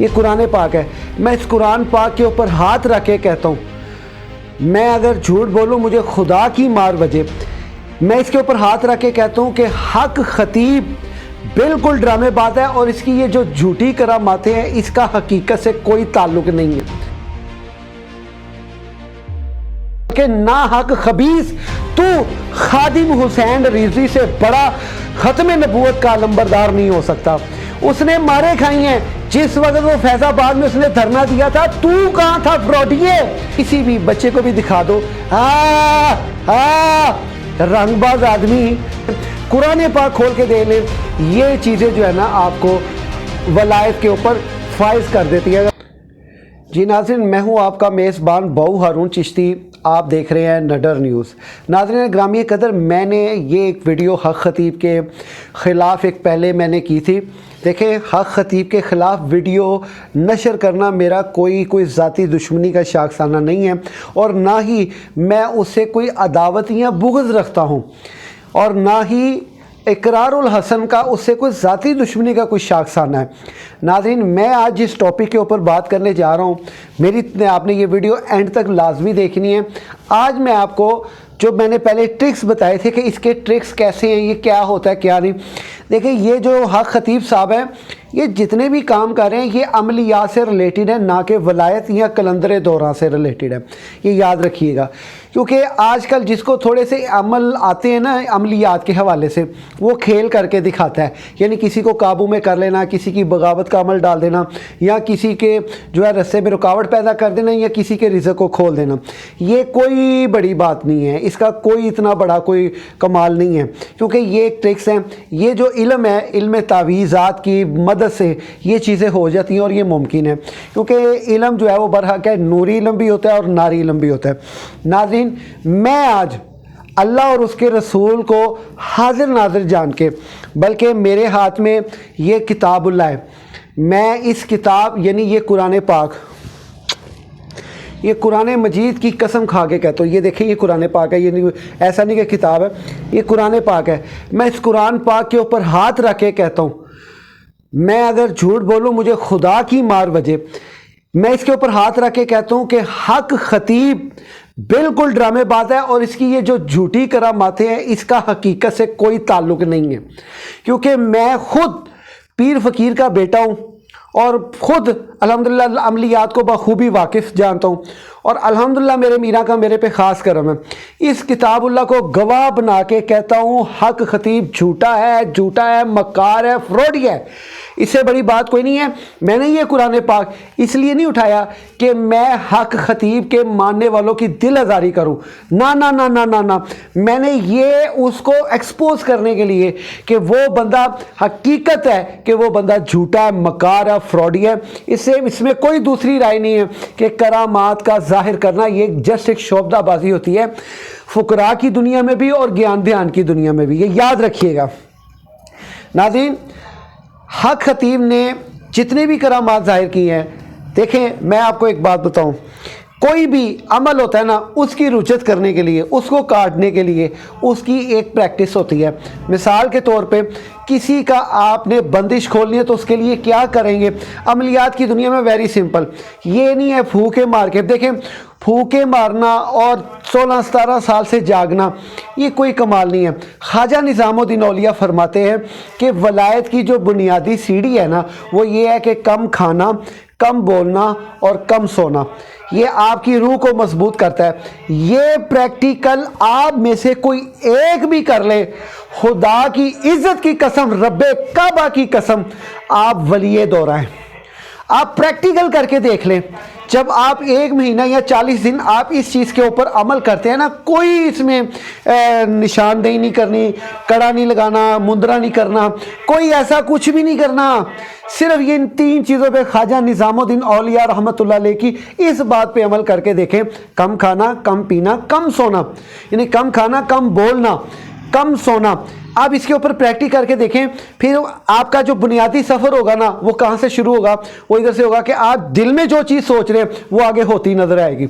یہ قرآن پاک ہے. میں اس قرآن پاک کے اوپر ہاتھ رکھ کے کہتا ہوں, میں اگر جھوٹ بولوں مجھے خدا کی مار بجے. میں اس کے اوپر ہاتھ رکھ کے کہتا ہوں کہ حق خطیب بالکل ڈرامے باز ہے, اور اس کی یہ جو جھوٹی کراماتیں ہیں اس کا حقیقت سے کوئی تعلق نہیں ہے. کہ نا حق خبیث تو خادم حسین ریزی سے بڑا ختم نبوت کا علمبردار نہیں ہو سکتا. اس نے مارے کھائی ہیں. جس وقت وہ فیض آباد میں اس نے دھرنا دیا تھا, تو کہاں تھا فراڈیے؟ کسی بھی بچے کو بھی دکھا دو رنگ باز آدمی. قرآن پاک کھول کے دے لیں, یہ چیزیں جو ہے نا آپ کو ولایت کے اوپر فائز کر دیتی ہے. جی ناظرین, میں ہوں آپ کا میزبان بہو ہارون چشتی. آپ دیکھ رہے ہیں نڈر نیوز. ناظرین گرامی قدر, میں نے یہ ایک ویڈیو حق خطیب کے خلاف ایک پہلے میں نے کی تھی. دیکھیں, حق خطیب کے خلاف ویڈیو نشر کرنا میرا کوئی ذاتی دشمنی کا شاخسانہ نہیں ہے, اور نہ ہی میں اس سے کوئی عداوت یا بغض رکھتا ہوں, اور نہ ہی اقرار الحسن کا اس سے کوئی ذاتی دشمنی کا کوئی شاخسانہ ہے. ناظرین, میں آج جس ٹاپک کے اوپر بات کرنے جا رہا ہوں, آپ نے یہ ویڈیو اینڈ تک لازمی دیکھنی ہے. آج میں آپ کو جو میں نے پہلے ٹرکس بتائے تھے کہ اس کے ٹرکس کیسے ہیں, یہ کیا ہوتا ہے کیا نہیں. دیکھیں, یہ جو حق خطیب صاحب ہیں, یہ جتنے بھی کام کر رہے ہیں یہ عملیات سے ریلیٹڈ ہے, نہ کہ ولایت یا کلندر دورہ سے ریلیٹڈ ہے. یہ یاد رکھیے گا, کیونکہ آج کل جس کو تھوڑے سے عمل آتے ہیں نا عملیات کے حوالے سے, وہ کھیل کر کے دکھاتا ہے. یعنی کسی کو قابو میں کر لینا, کسی کی بغاوت کا عمل ڈال دینا, یا کسی کے جو ہے رستے میں رکاوٹ پیدا کر دینا, یا کسی کے رزق کو کھول دینا. یہ کوئی بڑی بات نہیں ہے, اس کا کوئی اتنا بڑا کوئی کمال نہیں ہے, کیونکہ یہ ایک ٹرکس ہیں. یہ جو علم ہے, علم تعویذات کی مدد سے یہ چیزیں ہو جاتی ہیں, اور یہ ممکن ہے, کیونکہ علم جو ہے وہ برحق ہے, نوری علم بھی ہوتا ہے اور ناری علم بھی ہوتا ہے. ناظرین, میں آج اللہ اور اس کے رسول کو حاضر ناظر جان کے, بلکہ میرے ہاتھ میں یہ کتاب اللہ ہے, میں اس کتاب یعنی یہ قرآن پاک, یہ قرآن مجید کی قسم کھا کے کہتا ہوں. یہ دیکھیں, یہ قرآن پاک ہے, یہ ایسا نہیں کہ کتاب ہے, یہ قرآن پاک ہے. میں اس قرآن پاک کے اوپر ہاتھ رکھ کے کہتا ہوں, میں اگر جھوٹ بولوں مجھے خدا کی مار بجے. میں اس کے اوپر ہاتھ رکھ کے کہتا ہوں کہ حق خطیب بالکل ڈرامے باز ہے, اور اس کی یہ جو جھوٹی کراماتیں ہیں اس کا حقیقت سے کوئی تعلق نہیں ہے. کیونکہ میں خود پیر فقیر کا بیٹا ہوں, اور خود الحمدللہ عملیات کو بخوبی واقف جانتا ہوں, اور الحمدللہ میرے میرا کا میرے پہ خاص کرم ہے. اس کتاب اللہ کو گواہ بنا کے کہتا ہوں, حق خطیب جھوٹا ہے, مکار ہے, فراڈی ہے. اس سے بڑی بات کوئی نہیں ہے. میں نے یہ قرآن پاک اس لیے نہیں اٹھایا کہ میں حق خطیب کے ماننے والوں کی دل آزاری کروں, نہ نہ نہ نہ نہ نہ. میں نے یہ اس کو ایکسپوز کرنے کے لیے کہ وہ بندہ حقیقت ہے کہ وہ بندہ جھوٹا ہے, مکار ہے, فراڈی ہے. اس میں کوئی دوسری رائے نہیں ہے کہ کرامات کا ظاہر کرنا یہ جسٹ ایک شعبدہ بازی ہوتی ہے, فقراء کی دنیا میں بھی اور گیان دھیان کی دنیا میں بھی. یہ یاد رکھیے گا. ناظرین, حق خطیب نے جتنے بھی کرامات ظاہر کی ہیں, دیکھیں میں آپ کو ایک بات بتاؤں, کوئی بھی عمل ہوتا ہے نا, اس کی رجت کرنے کے لیے, اس کو کاٹنے کے لیے اس کی ایک پریکٹس ہوتی ہے. مثال کے طور پہ کسی کا آپ نے بندش کھولنی ہے تو اس کے لیے کیا کریں گے. عملیات کی دنیا میں ویری سمپل, یہ نہیں ہے پھوکے مار کے. دیکھیں, پھوکے مارنا اور 16-17 سال سے جاگنا یہ کوئی کمال نہیں ہے. خواجہ نظام الدین اولیاء فرماتے ہیں کہ ولایت کی جو بنیادی سیڑھی ہے نا, وہ یہ ہے کہ کم کھانا, کم بولنا اور کم سونا. یہ آپ کی روح کو مضبوط کرتا ہے. یہ پریکٹیکل آپ میں سے کوئی ایک بھی کر لے, خدا کی عزت کی قسم, رب کعبہ کی قسم, آپ ولی دورہ ہیں. آپ پریکٹیکل کر کے دیکھ لیں. جب آپ 1 مہینہ یا 40 دن آپ اس چیز کے اوپر عمل کرتے ہیں نا, کوئی اس میں نشاندہی نہیں کرنی, کڑا نہیں لگانا, مندرا نہیں کرنا, کوئی ایسا کچھ بھی نہیں کرنا. صرف یہ ان 3 چیزوں پہ خواجہ نظام الدین اولیاء رحمۃ اللہ علیہ کی اس بات پہ عمل کر کے دیکھیں. کم کھانا, کم پینا, کم سونا, یعنی کم کھانا, کم بولنا, کم سونا. آپ اس کے اوپر پریکٹس کر کے دیکھیں. پھر آپ کا جو بنیادی سفر ہوگا نا, وہ کہاں سے شروع ہوگا؟ وہ ادھر سے ہوگا کہ آپ دل میں جو چیز سوچ رہے ہیں وہ آگے ہوتی نظر آئے گی.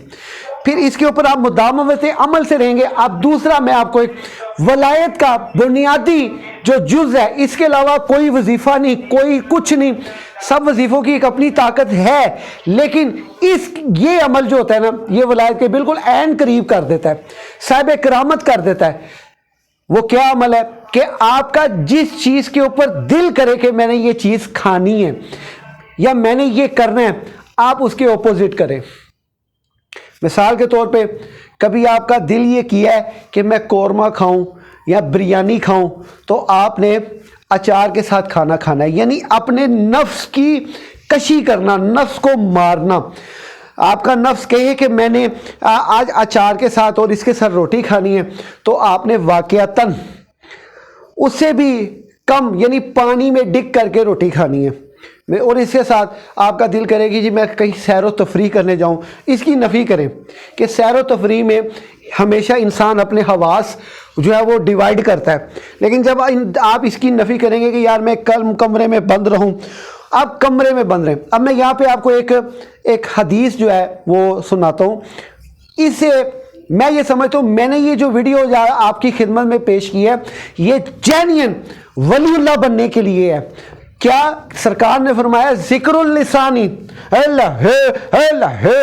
پھر اس کے اوپر آپ مداومت عمل سے رہیں گے. اب دوسرا میں آپ کو ایک ولایت کا بنیادی جو جز ہے، اس کے علاوہ کوئی وظیفہ نہیں، کوئی کچھ نہیں. سب وظیفوں کی ایک اپنی طاقت ہے، لیکن یہ عمل جو ہوتا ہے نا، یہ ولایت کے بالکل عین قریب کر دیتا ہے، صاحب کرامت کر دیتا ہے. وہ کیا عمل ہے کہ آپ کا جس چیز کے اوپر دل کرے کہ میں نے یہ چیز کھانی ہے یا میں نے یہ کرنا ہے، آپ اس کے اپوزٹ کریں. مثال کے طور پہ کبھی آپ کا دل یہ کیا ہے کہ میں قورمہ کھاؤں یا بریانی کھاؤں، تو آپ نے اچار کے ساتھ کھانا کھانا ہے، یعنی اپنے نفس کی کشی کرنا، نفس کو مارنا. آپ کا نفس کہے کہ میں نے آج اچار کے ساتھ اور اس کے ساتھ روٹی کھانی ہے، تو آپ نے واقعتاً اس سے بھی کم، یعنی پانی میں ڈگ کر کے روٹی کھانی ہے. اور اس کے ساتھ آپ کا دل کرے گی جی میں کہیں سیر و تفریح کرنے جاؤں. اس کی نفی کریں کہ سیر و تفریح میں ہمیشہ انسان اپنے حواس جو ہے وہ ڈیوائیڈ کرتا ہے، لیکن جب آپ اس کی نفی کریں گے کہ یار میں کل کمرے میں بند رہوں، آپ کمرے میں بند رہیں. اب میں یہاں پہ آپ کو ایک حدیث جو ہے وہ سناتا ہوں. اس سے میں یہ سمجھتا ہوں میں نے یہ جو ویڈیو آپ کی خدمت میں پیش کی ہے، یہ جینین ولی اللہ بننے کے لیے ہے. کیا سرکار نے فرمایا ذکر اللسانی اللہ ہے، اللہ ہے،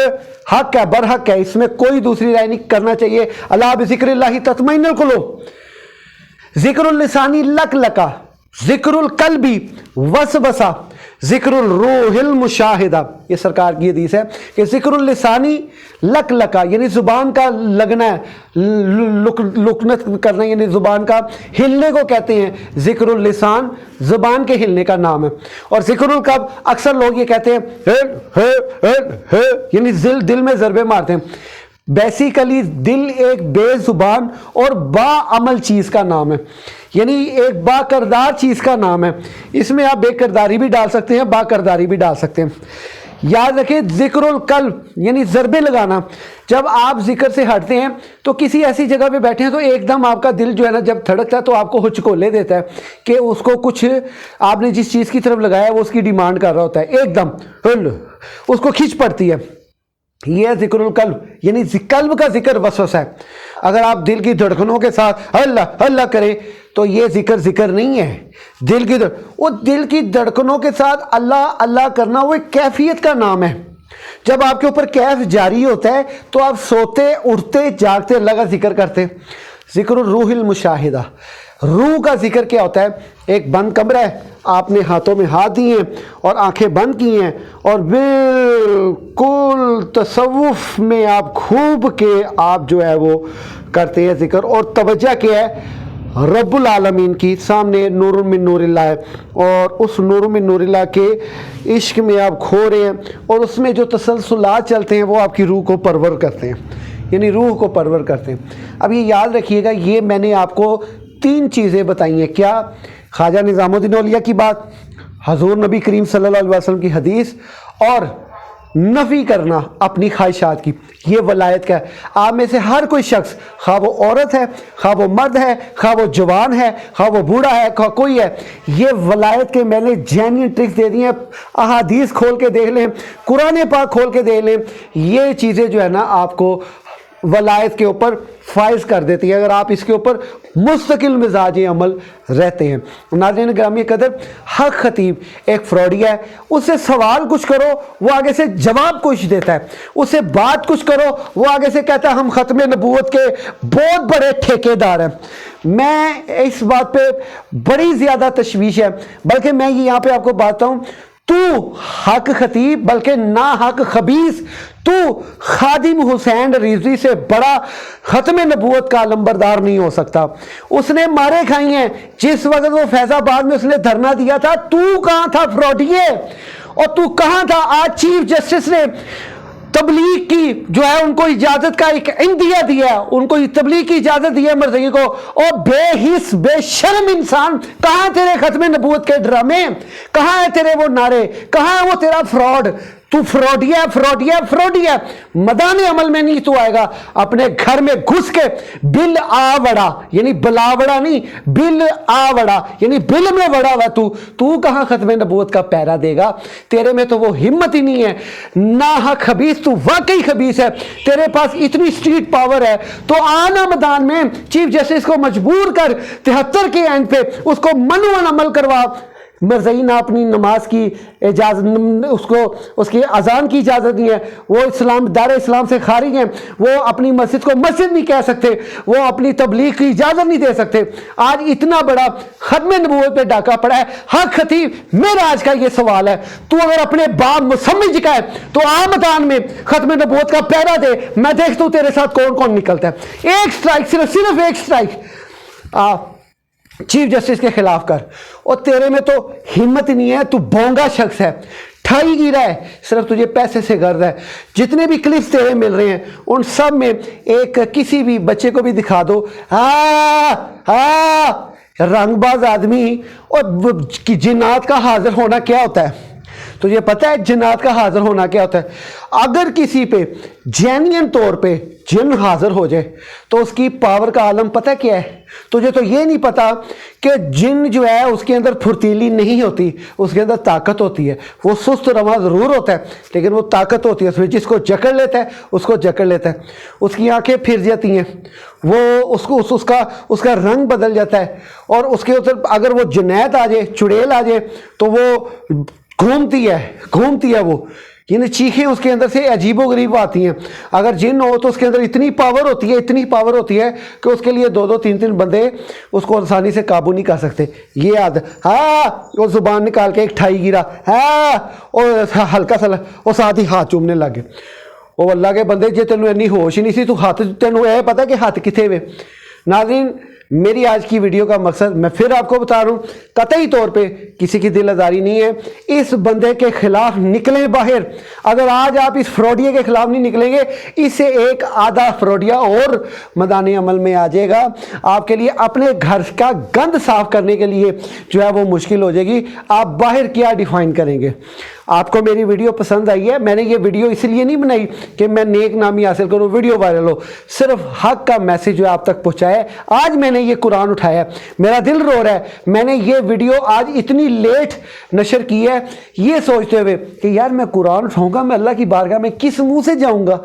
حق ہے، برحق ہے، اس میں کوئی دوسری رائے نہیں کرنا چاہیے. اللہ بذکر اللہ تطمئن القلوب. ذکر اللسانی لک لکا، ذکر القلبی وسوسہ، ذکر الروح المشاہدہ. یہ سرکار کی حدیث ہے کہ ذکر اللسانی لک لکا یعنی زبان کا لگنا ہے، لکنت کرنا، یعنی زبان کا ہلنے کو کہتے ہیں. ذکر اللسان زبان کے ہلنے کا نام ہے. اور ذکر القلب اکثر لوگ یہ کہتے ہیں یعنی دل میں ضربے مارتے ہیں. بیسیکلی دل ایک بے زبان اور با عمل چیز کا نام ہے، یعنی ایک با کردار چیز کا نام ہے. اس میں آپ بے کرداری بھی ڈال سکتے ہیں، با کرداری بھی ڈال سکتے ہیں. یاد رکھیں ذکر القلب یعنی ضربے لگانا. جب آپ ذکر سے ہٹتے ہیں تو کسی ایسی جگہ پہ بیٹھے ہیں تو ایک دم آپ کا دل جو ہے نا جب دھڑکتا ہے تو آپ کو ہچکولے دیتا ہے کہ اس کو کچھ آپ نے جس چیز کی طرف لگایا وہ اس کی ڈیمانڈ کر رہا ہوتا ہے، ایک دم اس کو کھینچ پڑتی ہے. یہ ذکر القلب یعنی قلب کا ذکر وسوسہ ہے. اگر آپ دل کی دھڑکنوں کے ساتھ اللہ اللہ کریں تو یہ ذکر نہیں ہے. دل کی دھڑکنوں کے ساتھ اللہ اللہ کرنا وہ ایک کیفیت کا نام ہے. جب آپ کے اوپر کیف جاری ہوتا ہے تو آپ سوتے اٹھتے جاگتے اللہ کا ذکر کرتے. ذکر الروح المشاہدہ، روح کا ذکر کیا ہوتا ہے؟ ایک بند کمرہ ہے، آپ نے ہاتھوں میں ہاتھ دیے ہیں اور آنکھیں بند کی ہیں اور بالکل تصوف میں آپ کھوب کے آپ جو ہے وہ کرتے ہیں ذکر. اور توجہ کیا ہے؟ رب العالمین کی. سامنے نور من نور اللہ ہے اور اس نور من نور اللہ کے عشق میں آپ کھو رہے ہیں اور اس میں جو تسلسلات چلتے ہیں وہ آپ کی روح کو پرور کرتے ہیں، یعنی روح کو پرور کرتے ہیں. اب یہ یاد رکھیے گا، یہ میں نے آپ کو 3 چیزیں بتائی ہیں. کیا؟ خواجہ نظام الدین اولیاء کی بات، حضور نبی کریم صلی اللہ علیہ وسلم کی حدیث، اور نفی کرنا اپنی خواہشات کی. یہ ولایت کا ہے. آپ میں سے ہر کوئی شخص، خواہ وہ عورت ہے، خواہ وہ مرد ہے، خواہ وہ جوان ہے، خواہ وہ بوڑھا ہے، خواہ کوئی ہے، یہ ولایت کے میں نے جینین ٹرکس دے دی ہیں. احادیث کھول کے دیکھ لیں، قرآن پاک کھول کے دیکھ لیں، یہ چیزیں جو ہے نا آپ کو ولایت کے اوپر فائز کر دیتی ہے اگر آپ اس کے اوپر مستقل مزاج عمل رہتے ہیں. ناظرین گرامی قدر، حق خطیب ایک فراڈیا ہے. اس سے سوال کچھ کرو وہ آگے سے جواب کچھ دیتا ہے، اس سے بات کچھ کرو وہ آگے سے کہتا ہے ہم ختم نبوت کے بہت بڑے ٹھیکیدار ہیں. میں اس بات پہ بڑی زیادہ تشویش ہے، بلکہ میں یہاں پہ آپ کو بات ہوں، تو حق خطیب بلکہ نا حق خبیث، تو خادم حسین رضوی سے بڑا ختم نبوت کا علمبردار نہیں ہو سکتا. اس نے مارے کھائی ہیں. جس وقت وہ فیض آباد میں اس نے دھرنا دیا تھا، تو کہاں تھا فراڈیے؟ اور تو کہاں تھا؟ آج چیف جسٹس نے تبلیغ کی جو ہے ان کو اجازت کا ایک عندیہ دیا ہے، ان کو تبلیغ کی اجازت دی ہے مرضی کو. اور بے حس بے شرم انسان، کہاں تیرے ختم نبوت کے ڈرامے؟ کہاں ہے تیرے وہ نعرے؟ کہاں ہے وہ تیرا فراڈ؟ تو فراڈیا فراڈیا فراڈیا، مدان عمل میں نہیں تو آئے گا، اپنے گھر میں گھس کے بل آوڑا، یعنی بلاوڑا نہیں، بل آوڑا یعنی بل میں وڑا ہوا تو کہاں ختم نبوت کا پیرا دے گا؟ تیرے میں تو وہ ہمت ہی نہیں ہے، ناحق خبیث، تو واقعی خبیث ہے، تیرے پاس اتنی اسٹریٹ پاور ہے تو آنا میدان میں چیف جسٹس کو مجبور کر 73 کے اینڈ پہ اس کو منوان عمل کروا۔ مرزائی نے اپنی نماز کی اجازت، اس کی اذان کی اجازت نہیں ہے، وہ دار اسلام سے خارج ہیں، وہ اپنی مسجد کو مسجد نہیں کہہ سکتے، وہ اپنی تبلیغ کی اجازت نہیں دے سکتے۔ آج اتنا بڑا ختم نبوت پہ ڈاکہ پڑا ہے۔ حق خطیب، میرا آج کا یہ سوال ہے، تو اگر اپنے باب سمجھ کا ہے تو میدان میں ختم نبوت کا پیرا دے، میں دیکھتا ہوں تیرے ساتھ کون کون نکلتا ہے۔ ایک سٹرائک، صرف ایک سٹرائک چیف جسٹس کے خلاف کر، اور تیرے میں تو ہمت نہیں ہے، تو بونگا شخص ہے، ٹھائی گرا ہے، صرف تجھے پیسے سے غرض ہے۔ جتنے بھی کلپس تیرے مل رہے ہیں ان سب میں ایک کسی بھی بچے کو بھی دکھا دو، رنگ باز آدمی، اور جنات کا حاضر ہونا کیا ہوتا ہے؟ تجھے پتہ ہے جنات کا حاضر ہونا کیا ہوتا ہے؟ اگر کسی پہ جینین طور پہ جن حاضر ہو جائے تو اس کی پاور کا عالم پتہ کیا ہے؟ تجھے تو یہ نہیں پتا کہ جن جو ہے اس کے اندر پھرتیلی نہیں ہوتی، اس کے اندر طاقت ہوتی ہے۔ وہ سست رواں ضرور ہوتا ہے لیکن وہ طاقت ہوتی ہے، اس میں جس کو جکڑ لیتا ہے اس کو جکڑ لیتا ہے، اس کی آنکھیں پھر جاتی ہیں، وہ اس کا رنگ بدل جاتا ہے، اور اس کے اوپر اگر وہ جنیت آ جائے، چڑیل آ جائے تو وہ گھومتی ہے وہ، یعنی چیخیں اس کے اندر سے عجیب و غریب آتی ہیں۔ اگر جن ہو تو اس کے اندر اتنی پاور ہوتی ہے کہ اس کے لیے 2 3 بندے اس کو آسانی سے قابو نہیں کر سکتے۔ یہ وہ زبان نکال کے ایک ٹھائی گرا، اور ہلکا سا اور ساتھ ہی ہاتھ چومنے لگے۔ وہ اللہ کے بندے، جی تینوں اینی ہوش ہی نہیں سی، تو ہاتھ تینوں یہ پتا کہ ہاتھ کتنے ہوئے؟ ناظرین، میری آج کی ویڈیو کا مقصد میں پھر آپ کو بتا رہا ہوں، قطعی طور پہ کسی کی دل آزاری نہیں ہے، اس بندے کے خلاف نکلیں باہر۔ اگر آج آپ اس فراڈیے کے خلاف نہیں نکلیں گے، اس سے ایک آدھا فراڈیا اور میدان عمل میں آ جائے گا، آپ کے لیے اپنے گھر کا گند صاف کرنے کے لیے جو ہے وہ مشکل ہو جائے گی۔ آپ باہر کیا ڈیفائن کریں گے؟ آپ کو میری ویڈیو پسند آئی ہے؟ میں نے یہ ویڈیو اس لیے نہیں بنائی کہ میں نیک نامی حاصل کروں، ویڈیو وائرل ہو، صرف حق کا میسیج جو آپ تک پہنچایا ہے۔ آج میں نے یہ قرآن اٹھایا ہے، میرا دل رو رہا ہے، میں نے یہ ویڈیو آج اتنی لیٹ نشر کی ہے یہ سوچتے ہوئے کہ یار میں قرآن اٹھاؤں گا، میں اللہ کی بارگاہ میں کس منہ سے جاؤں گا،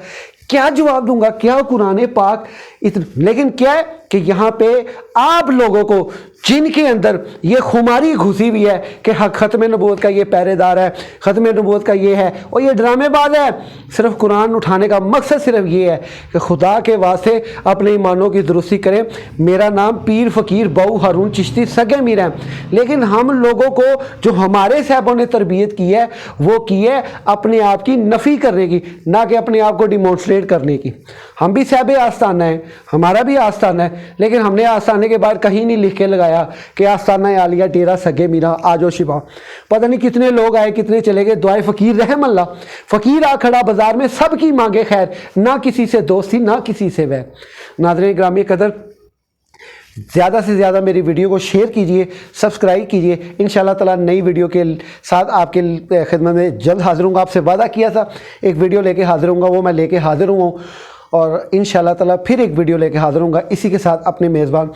کیا جواب دوں گا، کیا قرآن پاک لیکن کیا ہے کہ یہاں پہ آپ لوگوں کو جن کے اندر یہ خماری گھسی ہوئی ہے کہ ختم نبوت کا یہ پہرے دار ہے، ختم نبوت کا یہ ہے، اور یہ ڈرامے باز ہے۔ صرف قرآن اٹھانے کا مقصد صرف یہ ہے کہ خدا کے واسطے اپنے ایمانوں کی درستی کریں۔ میرا نام پیر فقیر باؤ ہارون چشتی سگے میر ہے، لیکن ہم لوگوں کو جو ہمارے صاحبوں نے تربیت کی ہے وہ کی ہے اپنے آپ کی نفی کرنے کی، نہ کہ اپنے آپ کو ڈیمونسٹریٹ کرنے کی۔ ہم بھی صاحب آستانہ ہیں، ہمارا بھی آستانہ ہے، لیکن ہم نے آستانے کے بعد کہیں نہیں لکھ کے لگایا کہ آستانہ عالیہ ڈیرا سگے میرا آجو شفا۔ پتہ نہیں کتنے لوگ آئے کتنے چلے گئے، دعائے فقیر رحم اللہ۔ فقیر آ کھڑا بازار میں، سب کی مانگے خیر، نہ کسی سے دوستی نہ کسی سے ویر۔ ناظرین گرامی قدر، زیادہ سے زیادہ میری ویڈیو کو شیئر کیجئے، سبسکرائب کیجئے۔ انشاءاللہ تعالیٰ نئی ویڈیو کے ساتھ آپ کے خدمت میں جلد حاضر ہوں گا۔ آپ سے وعدہ کیا تھا ایک ویڈیو لے کے حاضر ہوں گا، وہ میں لے کے حاضر ہوں، اور انشاءاللہ تعالیٰ پھر ایک ویڈیو لے کے حاضر ہوں گا۔ اسی کے ساتھ اپنے میزبان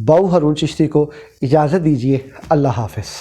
باؤ ہارون چشتی کو اجازت دیجئے۔ اللہ حافظ۔